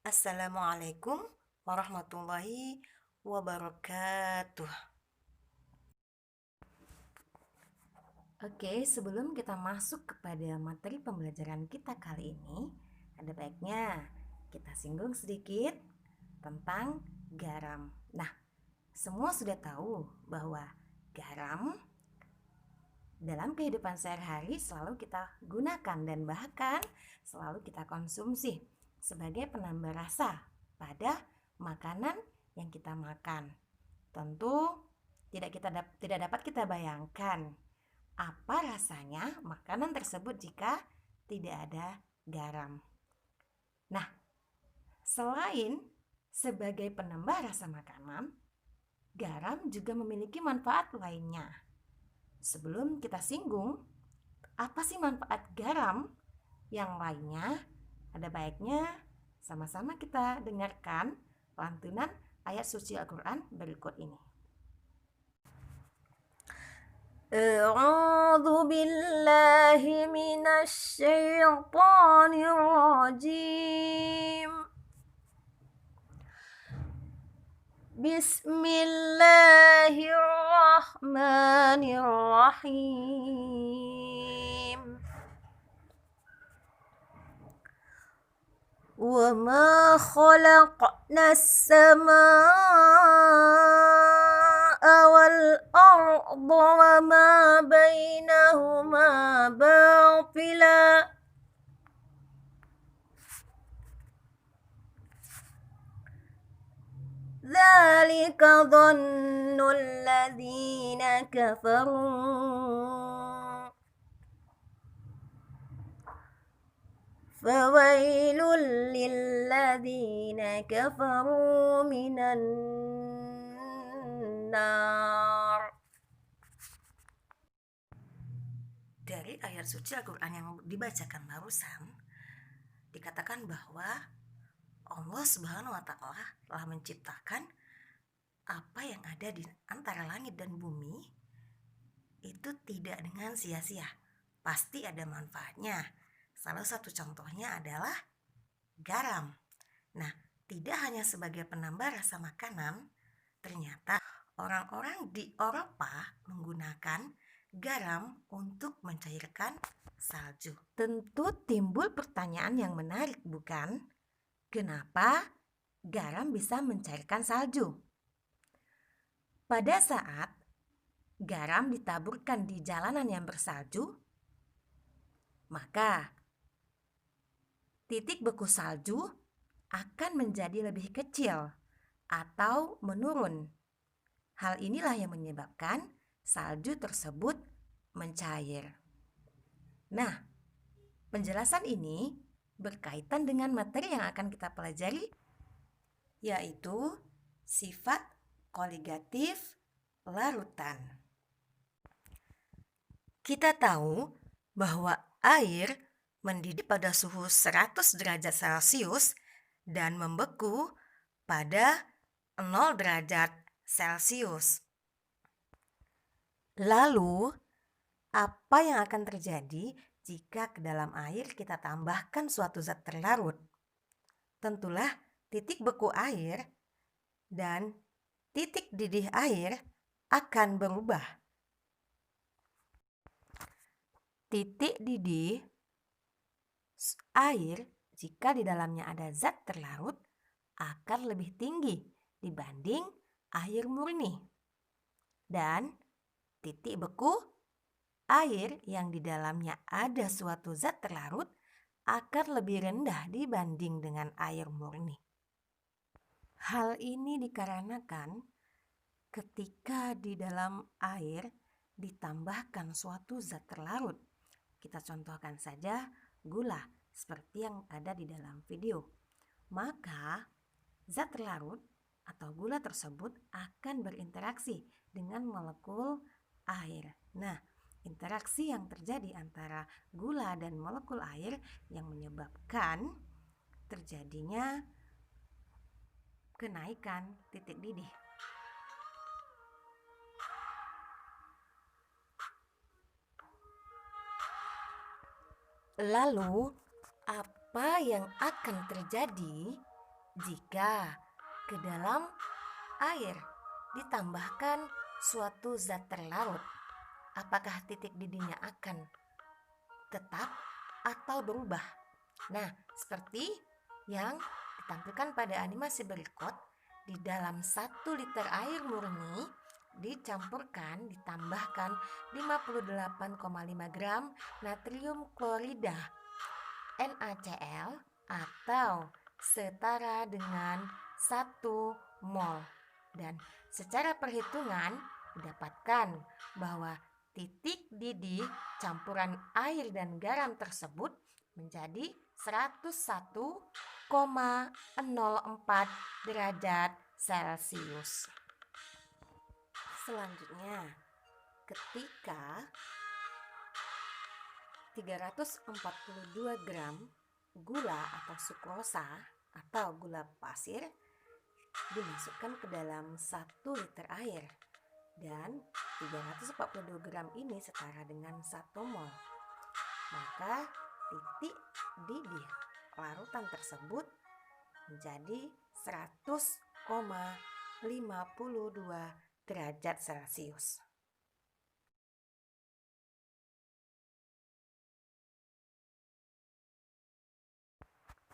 Assalamualaikum warahmatullahi wabarakatuh. Oke, sebelum kita masuk kepada materi pembelajaran kita kali ini, ada baiknya kita singgung sedikit tentang garam. Nah, semua sudah tahu bahwa garam dalam kehidupan sehari-hari selalu kita gunakan dan bahkan selalu kita konsumsi sebagai penambah rasa pada makanan yang kita makan. Tentu tidak dapat kita bayangkan apa rasanya makanan tersebut jika tidak ada garam. Nah, selain sebagai penambah rasa makanan, garam juga memiliki manfaat lainnya. Sebelum kita singgung apa sih manfaat garam yang lainnya, ada baiknya sama-sama kita dengarkan lantunan ayat suci Al-Quran berikut ini. A'udzu billahi minasyaitonir rajim. Bismillahirrahmanirrahim. Wa ma khalaqna as-samaa'a wal arda wa ma bainahuma batila. Dzalika dhannul ladzina kafaru. Fawailul lilladzina kafaru minan nar. Dari ayat suci Al-Quran yang dibacakan barusan, dikatakan bahwa Allah Subhanahu wa Ta'ala telah menciptakan apa yang ada di antara langit dan bumi itu tidak dengan sia-sia, pasti ada manfaatnya. Salah satu contohnya adalah garam. Nah, tidak hanya sebagai penambah rasa makanan, ternyata orang-orang di Eropa menggunakan garam untuk mencairkan salju. Tentu timbul pertanyaan yang menarik, bukan? Kenapa garam bisa mencairkan salju? Pada saat garam ditaburkan di jalanan yang bersalju, maka titik beku salju akan menjadi lebih kecil atau menurun. Hal inilah yang menyebabkan salju tersebut mencair. Nah, penjelasan ini berkaitan dengan materi yang akan kita pelajari, yaitu sifat koligatif larutan. Kita tahu bahwa air mendidih pada suhu 100 derajat Celcius dan membeku pada 0 derajat Celcius. Lalu, apa yang akan terjadi jika ke dalam air kita tambahkan suatu zat terlarut? Tentulah titik beku air dan titik didih air akan berubah. Titik didih air jika di dalamnya ada zat terlarut akan lebih tinggi dibanding air murni. Dan titik beku air yang di dalamnya ada suatu zat terlarut akan lebih rendah dibanding dengan air murni. Hal ini dikarenakan ketika di dalam air ditambahkan suatu zat terlarut. Kita contohkan saja gula seperti yang ada di dalam video. Maka zat terlarut atau gula tersebut akan berinteraksi dengan molekul air. Nah, interaksi yang terjadi antara gula dan molekul air yang menyebabkan terjadinya kenaikan titik didih. Lalu, apa yang akan terjadi Jika ke dalam air ditambahkan suatu zat terlarut, apakah titik didihnya akan tetap atau berubah? Nah, seperti yang ditampilkan pada animasi berikut, di dalam 1 liter air murni ditambahkan 58,5 gram natrium klorida NaCl atau setara dengan 1 mol. Dan secara perhitungan didapatkan bahwa titik didih campuran air dan garam tersebut menjadi 101,04 derajat Celcius. Selanjutnya, ketika 342 gram gula atau sukrosa atau gula pasir dimasukkan ke dalam 1 liter air, dan 342 gram ini setara dengan 1 mol, maka titik didih larutan tersebut menjadi 100,52 derajat Celcius.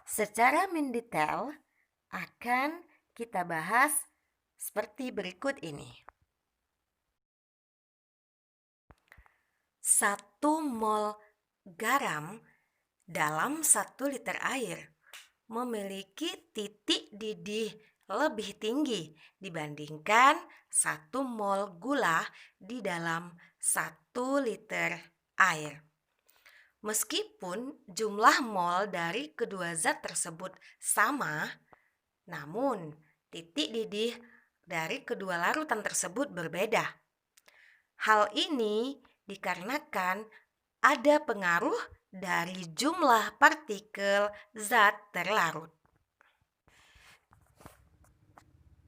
Secara mendetail akan kita bahas seperti berikut ini. 1 mol garam dalam 1 liter air memiliki titik didih lebih tinggi dibandingkan 1 mol gula di dalam 1 liter air. Meskipun jumlah mol dari kedua zat tersebut sama, namun titik didih dari kedua larutan tersebut berbeda. Hal ini dikarenakan ada pengaruh dari jumlah partikel zat terlarut.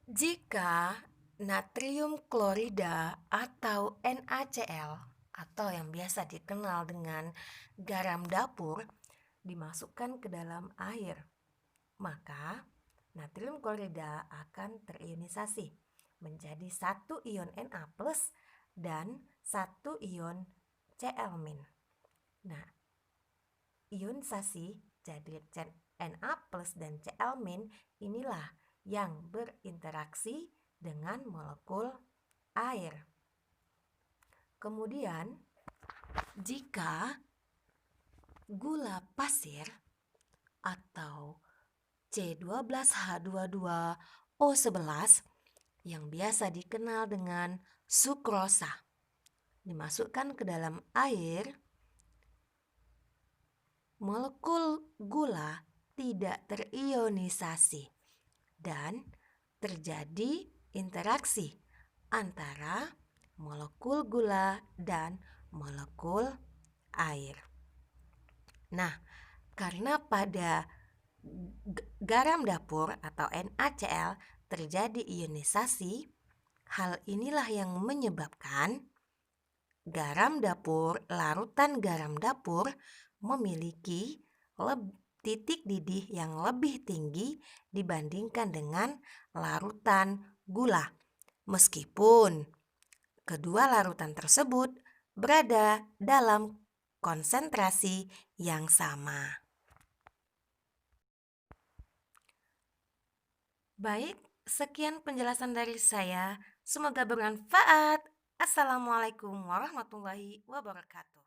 Jika natrium klorida atau NaCl atau yang biasa dikenal dengan garam dapur dimasukkan ke dalam air, maka natrium klorida akan terionisasi menjadi 1 ion Na+ dan 1 ion Cl-. Nah, ionisasi jadi Na+ dan Cl- inilah yang berinteraksi dengan molekul air. Kemudian, jika gula pasir atau C12H22O11 yang biasa dikenal dengan sukrosa dimasukkan ke dalam air, molekul gula tidak terionisasi dan terjadi interaksi antara molekul gula dan molekul air. Nah, karena pada garam dapur atau NaCl terjadi ionisasi, hal inilah yang menyebabkan garam dapur, larutan garam dapur memiliki titik didih yang lebih tinggi dibandingkan dengan larutan gula, meskipun kedua larutan tersebut berada dalam konsentrasi yang sama. Baik, sekian penjelasan dari saya. Semoga bermanfaat. Assalamualaikum warahmatullahi wabarakatuh.